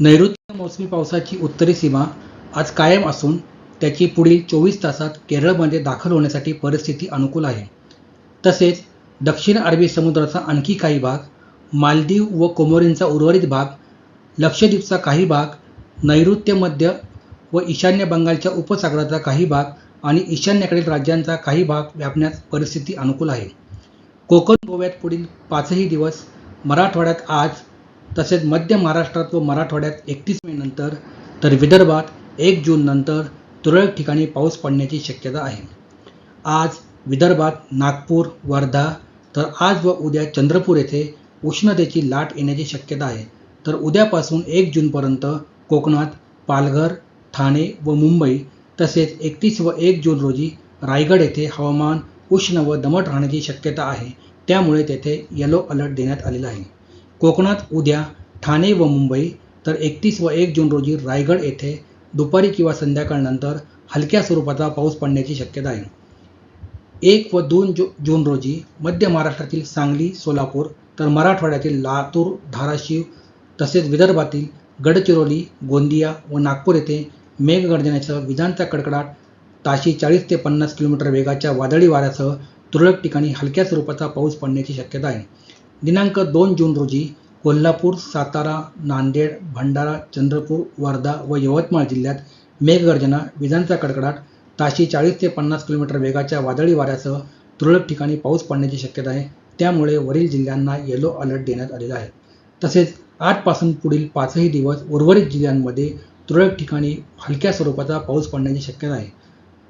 नैऋत्य मोसमी पावसाची उत्तरी सीमा आज कायम असून त्याची पुढील 24 तासात केरळमध्ये दाखल होण्यासाठी परिस्थिती अनुकूल आहे. तसेच दक्षिण अरबी समुद्राचा आणखी काही भाग, मालदीव व कोमोरींचा उर्वरित भाग, लक्षद्वीपचा काही भाग, नैऋत्य मध्य व ईशान्य बंगालच्या उपसागराचा काही भाग आणि ईशान्येकडील राज्यांचा काही भाग व्यापण्यास परिस्थिती अनुकूल आहे. कोकण गोव्यात पुढील 5ही दिवस, मराठवाड्यात आज, तसेच मध्य महाराष्ट्रात व मराठवाड्यात 31 मे नंतर, तर विदर्भात 1 जून नंतर तुरळक ठिकाणी पाऊस पडण्याची शक्यता आहे. आज विदर्भात नागपूर, वर्धा, तर आज व उद्या चंद्रपूर येथे उष्णतेची लाट येण्याची शक्यता आहे. तर उद्यापासून 1 जूनपर्यंत कोकणात पालघर, ठाणे व मुंबई, तसेच 31 व 1 जून रोजी रायगड येथे हवामान उष्ण व दमट राहण्याची शक्यता आहे. त्यामुळे तेथे येलो अलर्ट देण्यात आलेला आहे. कोकणात उद्या ठाणे व मुंबई, तर 31 व 1 जून रोजी रायगड येथे दुपारी किंवा संध्याकाळनंतर हलक्या स्वरूपाचा पाऊस पडण्याची शक्यता आहे. 1 व 2 जून रोजी मध्य महाराष्ट्रातील सांगली, सोलापूर, तर मराठवाड्यातील लातूर, धाराशिव, तसेच विदर्भातील गडचिरोली, गोंदिया व नागपूर येथे मेघगर्जनेसह विजांचा कडकडाट, ताशी 40 ते 50 किलोमीटर वेगाच्या वादळी वाऱ्यासह तुरळक ठिकाणी हलक्या स्वरूपाचा पाऊस पडण्याची शक्यता आहे. दिनांक 2 जून रोजी कोल्हापूर, सातारा, नांदेड, भंडारा, चंद्रपूर, वर्धा व यवतमाळ जिल्ह्यात मेघगर्जना, विजांचा कडकडाट, ताशी 40 ते 50 किलोमीटर वेगाच्या वादळी वाऱ्यासह तुरळक ठिकाणी पाऊस पडण्याची शक्यता आहे. त्यामुळे वरील जिल्ह्यांना येलो अलर्ट देण्यात आलेला आहे. तसेच आजपासून पुढील 5ही दिवस उर्वरित जिल्ह्यांमध्ये तुरळक ठिकाणी हलक्या स्वरूपाचा पाऊस पडण्याची शक्यता आहे.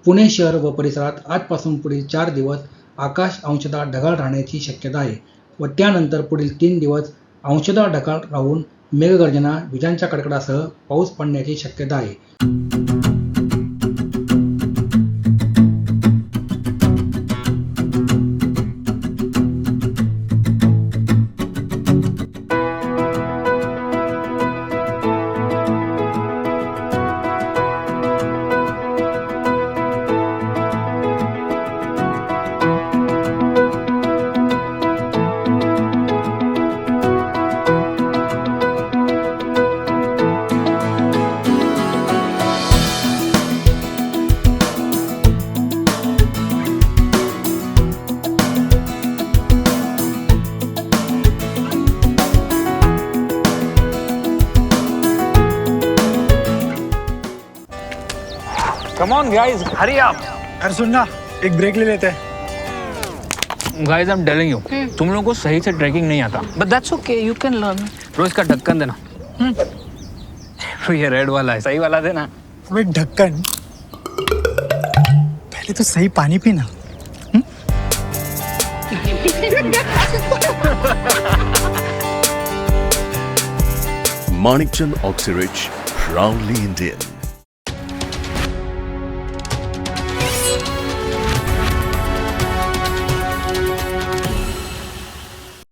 पुणे शहर व परिसरात आजपासून पुढील 4 दिवस आकाश अंशतः ढगाळ राहण्याची शक्यता आहे व त्यानंतर पुढील 3 दिवस अंशतः ढगाळ राहून मेघगर्जना, विजांच्या कडकडाटासह पाऊस पडण्याची शक्यता आहे. Come on guys, hurry up. यार सुन ना, एक ब्रेक ले लेते हैं. Guys, I'm telling you, तुम लोगों को सही से ट्रैकिंग नहीं आता. But that's okay, you can learn. रोज का ढक्कन देना. तो ये रेड वाला है, सही वाला देना. अबे ढक्कन, पहले तो सही पानी पीना. Manikchand Oxyrich, proudly Indian.